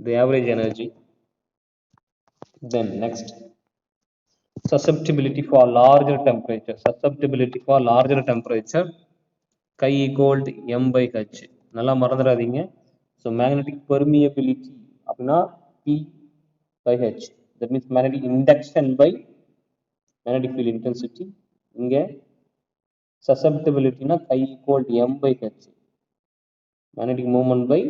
the average energy. Then next, susceptibility for larger temperature. Susceptibility for larger temperature, chi equal to m by h. நல்லா மறந்துடாதீங்க. So magnetic permeability அப்படின்னா P by h. That means magnetic induction by magnetic field intensity. இங்க susceptibility na chi equal to m by h. Magnetic moment by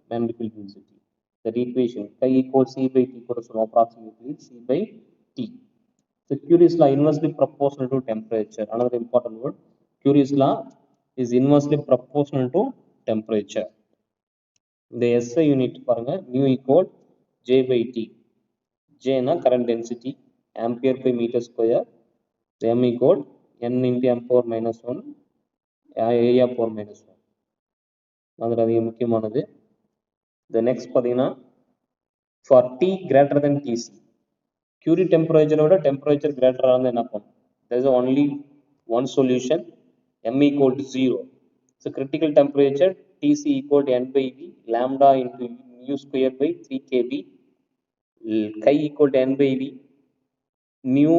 magnetic field intensity. That equation chi equals c by t corresponds approximately c by t. So Curie's law inversely proportional to temperature. Another important word. Curie's law is inversely proportional to temperature. The SI unit பாருங்க mu equal J by T. J na current density, ampere by meter square. M equal n into m power minus 1, area power minus 1. அது அதிக முக்கியமானது. The next பார்த்தீங்கன்னா for T greater than Tc. Curie temperature ஓட temperature greater ஆனது என்ன பண்ணும்? There is only one solution, m equal to 0. So critical temperature Tc equal to n by V, lambda into mu square by 3 kb, chi equal to n by V, mu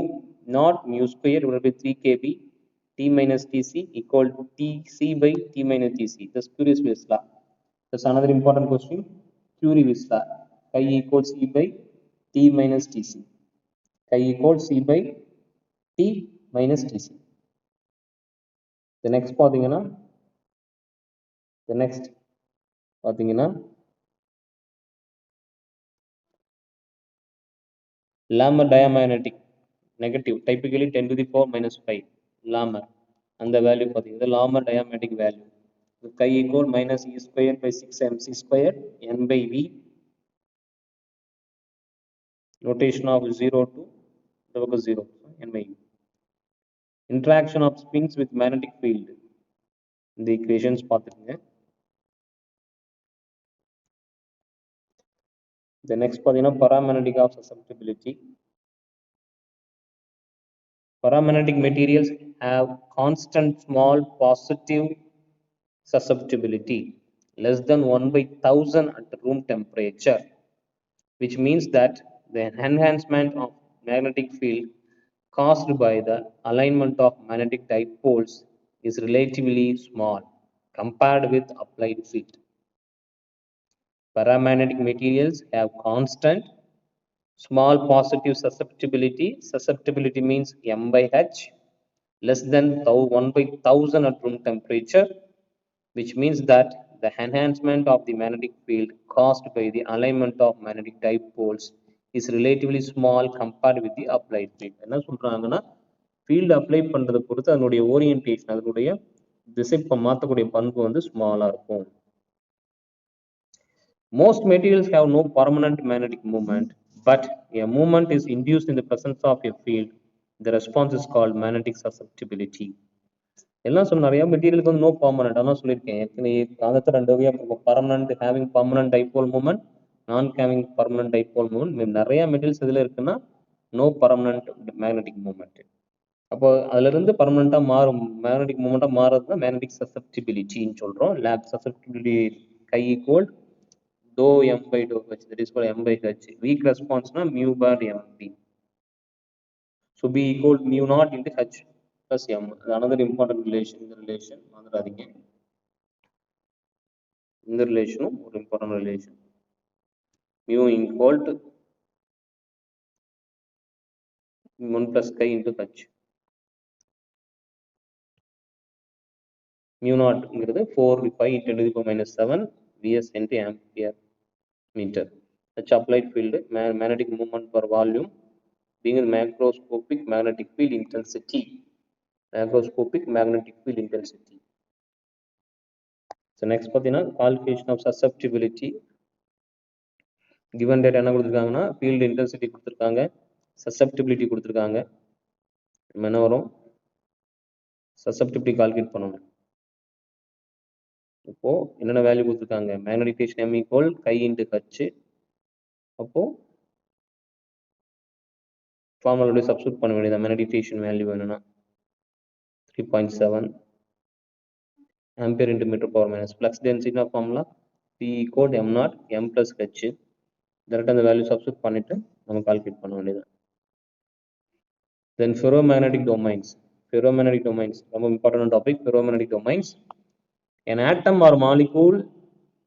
not mu square divided by 3 kb, T minus Tc equal to Tc by T minus Tc. That's Curie's law. That's another important question. Curie's law. Chi equals C by T minus Tc. Chi equals C by T minus Tc. The next பார்த்தீங்கன்னா Lamer diamagnetic negative typically 10 to the power minus 5 Lamer and the value பார்த்தீங்கன்னா Lamer diamagnetic value chi equal minus e square by 6 mc square n by v, notation of 0 to 0 n by v. Interaction of spins with magnetic field. The equations பார்த்துக்கங்க. The next பார்த்தீங்கன்னா paramagnetic of susceptibility. Paramagnetic materials have constant small positive susceptibility less than 1 by 1000 at room temperature, which means that the enhancement of magnetic field caused by the alignment of magnetic dipoles is relatively small compared with applied field. Paramagnetic materials have constant small positive susceptibility. Susceptibility means m by h less than 1 by 1000 at room temperature, which means that the enhancement of the magnetic field caused by the alignment of magnetic dipoles is relatively small compared with the applied field. என்ன சொல்றாங்கன்னா field apply பண்றத பொறுத்து அதனுடைய orientation அதனுடைய திசை மாற்றக்கூடிய பண்பு வந்து ஸ்மாலா இருக்கும். Most materials have no permanent magnetic movement, but a movement is induced in the presence of a field. The response is called magnetic susceptibility. எல்லாம் சொன்ன நிறைய மெட்டீரியலுக்கு வந்து நோ பர்மனன்ட் அதான் சொல்லியிருக்கேன் ஏற்கனவே காந்தத்தை ரெண்டு வகையா permanent having permanent dipole moment, non having permanent dipole moment. நிறைய மெட்டீரியல்ஸ் எதுல இருக்குன்னா நோ பர்மனன்ட் மேக்னெட்டிக் மூமெண்ட். அப்போ அதுல இருந்து பர்மனண்டா மாறும் மேக்னெட்டிக் மூமெண்டா மாறுறது தான் மேக்னெட்டிக் சசெப்டிபிலிட்டின்னு சொல்றோம். லேப் susceptibility chi equal dou m by dou h, that is called m by h. Weak response na mu bar mp. So B equal mu naught into h plus m. Another important relation in the relation. In the relation, or important relation. Mu equal to 1 plus chi into h. Mu naught is 4 pi into 10 to the power minus 7 Vs into ampere meter. H applied field, magnetic movement per volume, being macroscopic magnetic field intensity. Macroscopic magnetic field intensity. So next பார்த்தீங்கன்னா calculation of susceptibility. Given data என்ன கொடுத்துருக்காங்கன்னா field intensity கொடுத்துருக்காங்க, susceptibility கொடுத்துருக்காங்க. என்ன வரும்? susceptibility calculate பண்ணணும். இப்போ என்னென்ன வேல்யூ கொடுத்துருக்காங்க? magnetic m equal chi into h. அப்போ ஃபார்முலாவோட சப்ஸ்டிட்யூட் பண்ண வேண்டியது magnetic வேல்யூ வேணும்னா 3.7 ampere into meter power minus flux density formula P equal to m naught m plus h. டைரக்டாக அந்த வேல்யூ சப்ஸ்டிட் பண்ணிட்டு நம்ம கால்குலேட் பண்ண வேண்டியது. Then ferromagnetic domains. Ferromagnetic domains, ரொம்ப important topic. Ferromagnetic domains. An atom or molecule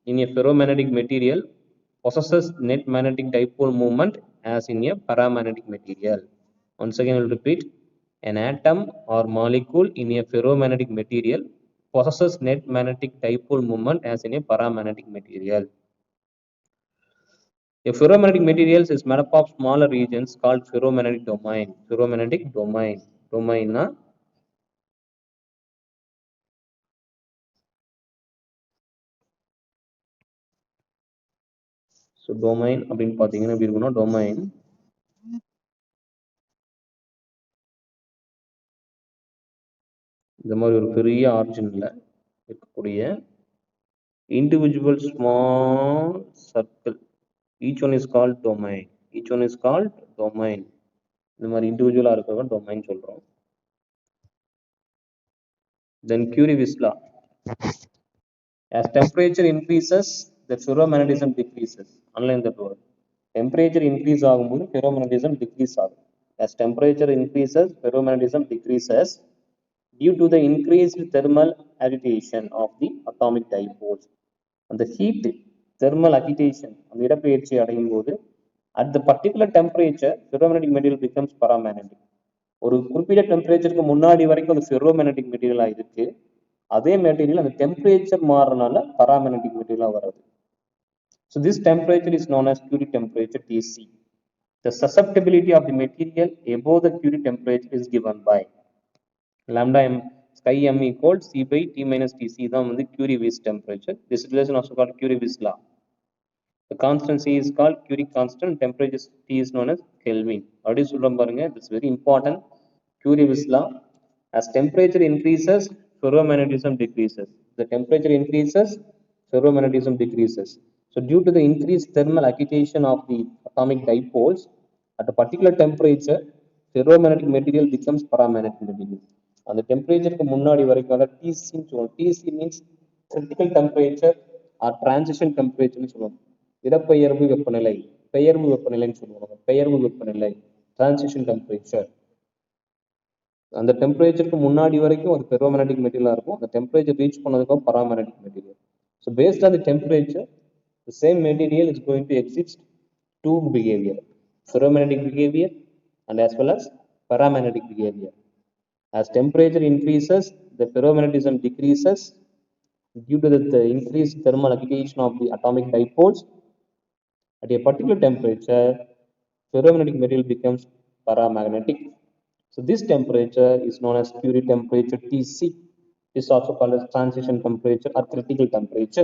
in a ferromagnetic material possesses net magnetic dipole moment as in a paramagnetic material. Once again, I will repeat. An atom or molecule in a ferromagnetic material possesses net magnetic dipole moment as in a paramagnetic material. A ferromagnetic material is made up of smaller regions called ferromagnetic domain. Ferromagnetic domain. Domain na so domain அப்படின்னு பார்த்தீங்கன்னா எப்படி இருக்குன்னா domain இந்த மாதிரி ஒரு பெரிய ஆர்ஜின்ல இருக்கக்கூடிய individual small circle, each one is called domain. Each one is called domain. இந்த மாதிரி இண்டிவிஜுவலா இருக்கிறத டொமைன் சொல்றோம். Then Curie's law. As temperature increases, the ferromagnetism decreases. Underline that word. Temperature increase ஆகும்போது ferromagnetism decrease ஆகும். As temperature increases, ferromagnetism decreases due to the increased thermal agitation of the atomic dipoles. அந்த heat thermal agitation அந்த இடப்பெயர்ச்சி அடையும் போது at the particular temperature ferromagnetic material becomes paramagnetic. ஒரு குறிப்பிட்ட டெம்பரேச்சருக்கு முன்னாடி வரைக்கும் அது ஃபெரோமேக்னெட்டிக் மெட்டீரியலா இருக்கு. அதே மெட்டீரியல் அந்த டெம்பரேச்சர் மாறனால paramagnetic மெட்டீரியலா வருது. So this temperature is known as Curie temperature Tc. The susceptibility of the material above the Curie temperature is given by lambda m sky m equals C by T minus Tc தான் வந்து Curie temperature. This relation also called Curie's law. The constant C is called Curie constant. Temperature T is known as Kelvin. அப்படி சொல்றோம் பாருங்க. This is very important. Curie's law. As temperature increases, ferromagnetism decreases. The temperature increases, ferromagnetism decreases. So due to the increased thermal agitation of the atomic dipoles, at a particular temperature, ferromagnetic material becomes paramagnetic material. அந்த டெம்பரேச்சருக்கு முன்னாடி வரைக்கும் டிசின்னு சொல்லுவோம். TC means critical temperature or transition டெம்பரேச்சர்னு சொல்லுவோம். இடப்பெயர்வு வெப்பநிலை, பெயர்வு வெப்பநிலைன்னு சொல்லுவாங்க. பெயர்வு வெப்பநிலை, டிரான்சிஷன் டெம்பரேச்சர். அந்த டெம்பரேச்சருக்கு முன்னாடி வரைக்கும் அது ஃபெரோமேக்னெட்டிக் மெட்டீரியலா இருக்கும். அந்த டெம்பரேச்சர் ரீச் பண்ணதுக்கும் paramagnetic material. So based on the temperature, the same material is going to exhibit two behavior, ferromagnetic behavior and as well as paramagnetic behavior. As temperature increases, the ferromagnetism decreases due to the increased thermal agitation of the atomic dipoles. At a particular temperature, ferromagnetic material becomes paramagnetic. So this temperature is known as Curie temperature Tc. It is also called as transition temperature or critical temperature.